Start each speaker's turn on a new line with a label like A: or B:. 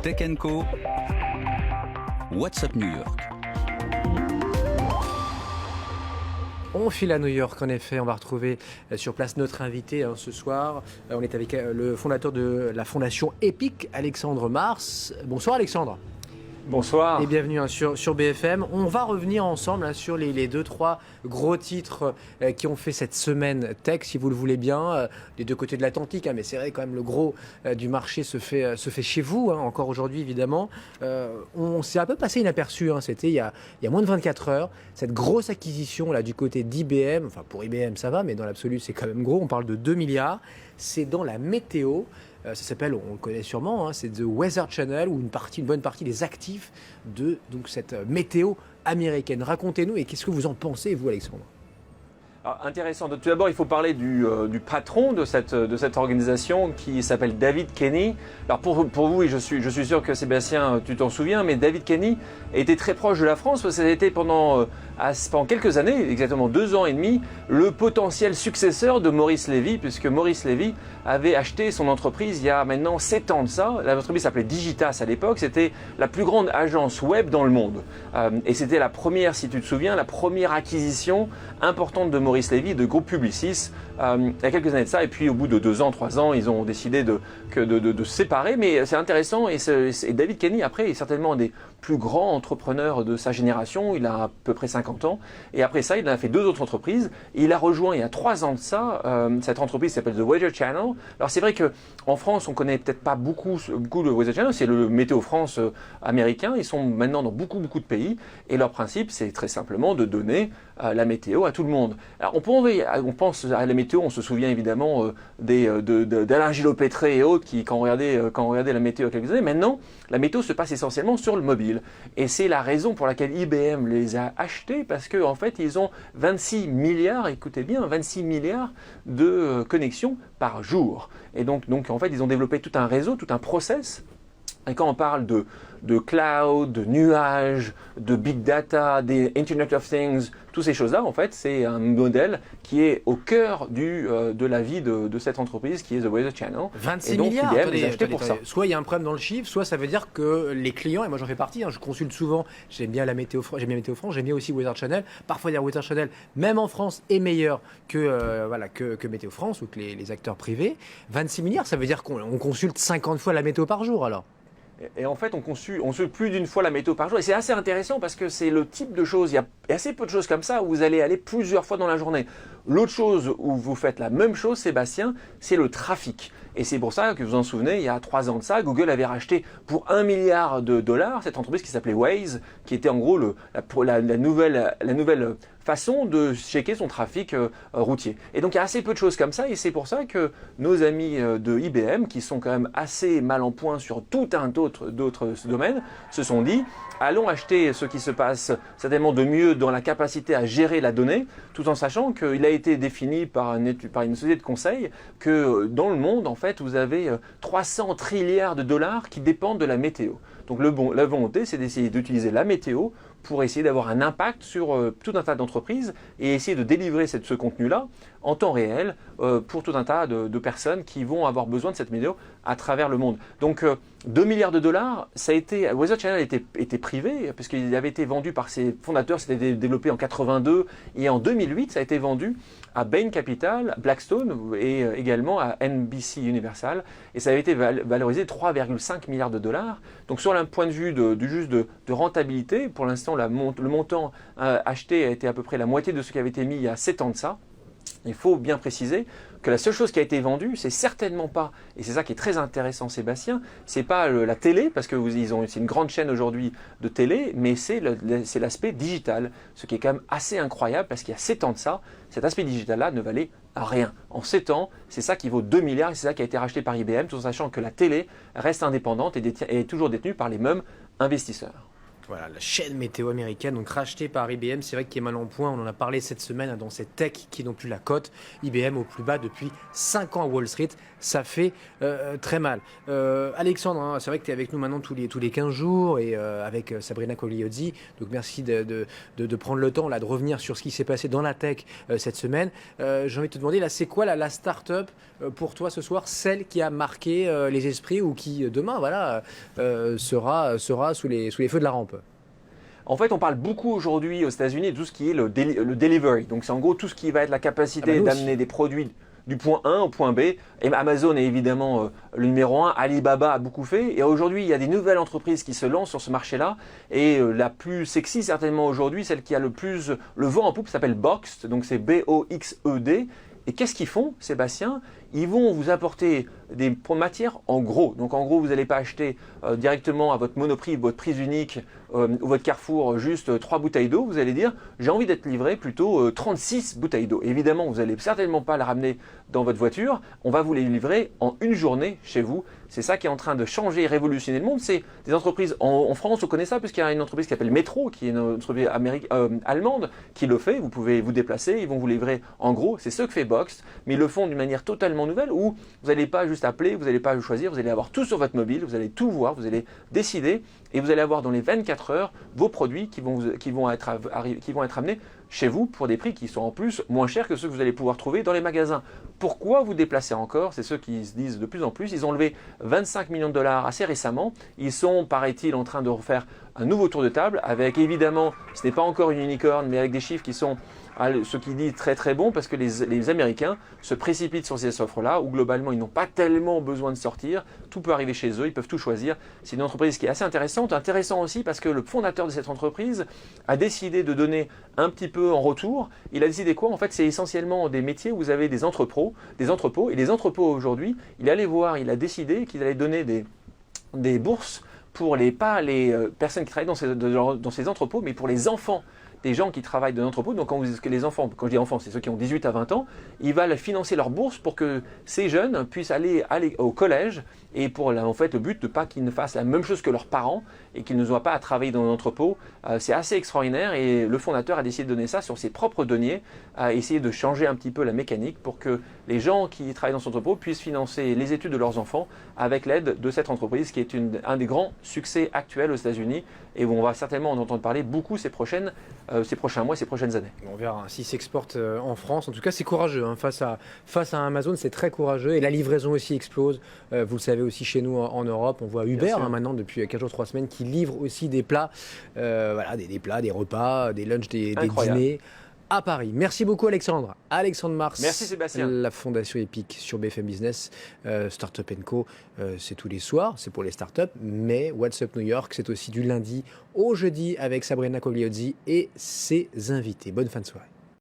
A: Tech Co. WhatsApp New York.
B: On file à New York, en effet. On va retrouver sur place notre invité ce soir. On est avec le fondateur de la fondation Epic, Alexandre Mars. Bonsoir Alexandre.
C: Bonsoir.
B: Et bienvenue sur BFM. On va revenir ensemble sur les 2-3 gros titres qui ont fait cette semaine tech, si vous le voulez bien, des deux côtés de l'Atlantique. Mais c'est vrai, quand même, le gros du marché se fait chez vous, encore aujourd'hui, évidemment. On s'est un peu passé inaperçu. C'était il y a moins de 24 heures. Cette grosse acquisition là, du côté d'IBM. Enfin, pour IBM, ça va, mais dans l'absolu, c'est quand même gros. On parle de 2 milliards. C'est dans la météo. Ça s'appelle, on le connaît sûrement, c'est The Weather Channel, ou une bonne partie des actifs de cette météo américaine. Racontez-nous, et qu'est-ce que vous en pensez, vous, Alexandre ?
C: Alors, intéressant. Tout d'abord, il faut parler du patron de cette organisation qui s'appelle David Kenny. Alors pour vous, et je suis sûr que Sébastien, tu t'en souviens, mais David Kenny était très proche de la France parce que ça a été pendant quelques années, exactement 2 ans et demi, le potentiel successeur de Maurice Lévy, puisque Maurice Lévy avait acheté son entreprise il y a maintenant 7 ans de ça. L'entreprise s'appelait Digitas à l'époque, c'était la plus grande agence web dans le monde. Et c'était la première, si tu te souviens, la première acquisition importante de Maurice Lévy, de groupe Publicis, il y a quelques années de ça. Et puis au bout de 2 ans, 3 ans, ils ont décidé de se séparer. Mais c'est intéressant, et David Kenny, après, est certainement un des plus grands entrepreneurs de sa génération. Il a à peu près 50 ans. Et après ça, il a fait 2 autres entreprises. Et il a rejoint il y a 3 ans de ça, cette entreprise qui s'appelle The Weather Channel. Alors c'est vrai qu'en France, on ne connaît peut-être pas beaucoup le Weather Channel. C'est le Météo France américain. Ils sont maintenant dans beaucoup de pays. Et leur principe, c'est très simplement de donner la météo à tout le monde. Alors on pense à la météo, on se souvient évidemment d'Alain Gillot-Pétré et autres qui, quand on regardait la météo il y a quelques années. Maintenant, la météo se passe essentiellement sur le mobile. Et c'est la raison pour laquelle IBM les a achetés, parce qu'en fait, ils ont 26 milliards, écoutez bien, 26 milliards de connexions par jour. Et donc en fait, ils ont développé tout un réseau, tout un process. Et quand on parle de cloud, de nuages, de big data, des Internet of Things, toutes ces choses-là, en fait, c'est un modèle qui est au cœur de la vie de cette entreprise qui est The Weather Channel.
B: 26
C: et donc,
B: milliards,
C: IBM les a achetés pour ça.
B: Soit il y a un problème dans le chiffre, soit ça veut dire que les clients, et moi j'en fais partie, je consulte souvent, j'aime bien Météo France, j'aime bien aussi Weather Channel. Parfois, dire Weather Channel, même en France, est meilleur que Météo France ou que les acteurs privés. 26 milliards, ça veut dire qu'on consulte 50 fois la météo par jour, alors.
C: Et en fait, on consulte plus d'une fois la météo par jour. Et c'est assez intéressant parce que c'est le type de choses, il y a assez peu de choses comme ça où vous allez aller plusieurs fois dans la journée. L'autre chose où vous faites la même chose, Sébastien, c'est le trafic. Et c'est pour ça que vous en souvenez, il y a 3 ans de ça, Google avait racheté pour $1 milliard cette entreprise qui s'appelait Waze, qui était en gros la nouvelle façon de checker son trafic routier. Et donc il y a assez peu de choses comme ça, et c'est pour ça que nos amis de IBM, qui sont quand même assez mal en point sur tout un d'autres domaines, se sont dit, allons acheter ce qui se passe certainement de mieux dans la capacité à gérer la donnée, tout en sachant qu'il a été défini par une société de conseil que dans le monde, en fait, vous avez 300 trilliards de dollars qui dépendent de la météo. Donc la volonté, c'est d'essayer d'utiliser la météo pour essayer d'avoir un impact sur tout un tas d'entreprises et essayer de délivrer ce contenu-là en temps réel pour tout un tas de personnes qui vont avoir besoin de cette météo à travers le monde. Donc 2 milliards de dollars, ça a été, Weather Channel était privé parce qu'il avait été vendu par ses fondateurs, c'était développé en 82 et en 2008, ça a été vendu à Bain Capital, Blackstone et également à NBC Universal, et ça avait été valorisé 3,5 milliards de dollars. Donc sur un point de vue de rentabilité, pour l'instant le montant acheté a été à peu près la moitié de ce qui avait été mis il y a 7 ans de ça. Il faut bien préciser que la seule chose qui a été vendue, c'est certainement pas, et c'est ça qui est très intéressant Sébastien, c'est pas la télé, parce que c'est une grande chaîne aujourd'hui de télé, mais c'est l'aspect digital, ce qui est quand même assez incroyable, parce qu'il y a 7 ans de ça, cet aspect digital-là ne valait rien. En 7 ans, c'est ça qui vaut 2 milliards, et c'est ça qui a été racheté par IBM, tout en sachant que la télé reste indépendante et est toujours détenue par les mêmes investisseurs.
B: Voilà, la chaîne météo américaine, donc rachetée par IBM, c'est vrai qu'il est mal en point, on en a parlé cette semaine dans cette tech qui n'ont plus la cote. IBM au plus bas depuis 5 ans à Wall Street, ça fait très mal. Alexandre, hein, c'est vrai que tu es avec nous maintenant tous les 15 jours et avec Sabrina Cogliozzi, donc merci de prendre le temps là, de revenir sur ce qui s'est passé dans la tech cette semaine. J'ai envie de te demander, là, c'est quoi la start-up pour toi ce soir, celle qui a marqué les esprits ou qui demain voilà, sera sous les feux de la rampe?
C: En fait, on parle beaucoup aujourd'hui aux États-Unis de tout ce qui est le delivery. Donc, c'est en gros tout ce qui va être la capacité d'amener des produits du point 1 au point B. Et Amazon est évidemment le numéro 1. Alibaba a beaucoup fait. Et aujourd'hui, il y a des nouvelles entreprises qui se lancent sur ce marché-là. Et la plus sexy, certainement aujourd'hui, celle qui a le plus le vent en poupe, s'appelle Boxed. Donc, c'est Boxed. Et qu'est-ce qu'ils font, Sébastien? Ils vont vous apporter des matières en gros. Donc en gros, vous n'allez pas acheter directement à votre Monoprix, votre prise unique ou votre Carrefour juste 3 bouteilles d'eau. Vous allez dire, j'ai envie d'être livré plutôt 36 bouteilles d'eau. Évidemment, vous n'allez certainement pas la ramener dans votre voiture. On va vous les livrer en une journée chez vous. C'est ça qui est en train de changer et révolutionner le monde. C'est des entreprises, en France, on connaît ça, puisqu'il y a une entreprise qui s'appelle Metro, qui est une entreprise allemande, qui le fait. Vous pouvez vous déplacer, ils vont vous livrer en gros. C'est ce que fait Boxed, mais ils le font d'une manière totalement nouvelle où vous n'allez pas juste appeler, vous n'allez pas choisir, vous allez avoir tout sur votre mobile, vous allez tout voir, vous allez décider et vous allez avoir dans les 24 heures vos produits qui vont être amenés chez vous pour des prix qui sont en plus moins chers que ceux que vous allez pouvoir trouver dans les magasins. Pourquoi vous déplacer encore? C'est ceux qui se disent de plus en plus. Ils ont levé 25 millions de dollars assez récemment. Ils sont, paraît-il, en train de refaire un nouveau tour de table avec évidemment, ce n'est pas encore une unicorne, mais avec des chiffres qui sont ce qui dit très très bon parce que les Américains se précipitent sur ces offres-là où globalement ils n'ont pas tellement besoin de sortir, tout peut arriver chez eux, ils peuvent tout choisir. C'est une entreprise qui est assez intéressante, intéressant aussi parce que le fondateur de cette entreprise a décidé de donner un petit peu en retour. Il a décidé quoi? En fait, c'est essentiellement des métiers où vous avez des entrepôts et les entrepôts aujourd'hui, il a décidé qu'il allait donner des bourses pour pas les personnes qui travaillent dans ces entrepôts, mais pour les enfants des gens qui travaillent dans l'entrepôt. Donc les enfants, quand je dis enfants, c'est ceux qui ont 18 à 20 ans, ils vont financer leur bourse pour que ces jeunes puissent aller au collège et pour en fait le but de pas qu'ils ne fassent la même chose que leurs parents et qu'ils ne soient pas à travailler dans l'entrepôt. C'est assez extraordinaire et le fondateur a décidé de donner ça sur ses propres deniers, à essayer de changer un petit peu la mécanique pour que les gens qui travaillent dans cet entrepôt puissent financer les études de leurs enfants avec l'aide de cette entreprise qui est un des grands succès actuels aux États-Unis et où on va certainement en entendre parler beaucoup ces prochains mois, ces prochaines années.
B: On verra s'il s'exporte en France. En tout cas, c'est courageux. Hein. Face à Amazon, c'est très courageux. Et la livraison aussi explose. Vous le savez aussi chez nous en Europe. On voit Uber maintenant depuis 4 jours, 3 semaines qui livre aussi des plats, des plats, des repas, des lunchs, des dîners à Paris. Merci beaucoup Alexandre. Alexandre Mars.
C: Merci Sébastien.
B: La Fondation EPIC sur BFM Business. Startup & Co, c'est tous les soirs, c'est pour les startups. Mais What's Up New York, c'est aussi du lundi au jeudi avec Sabrina Cogliozzi et ses invités. Bonne fin de soirée.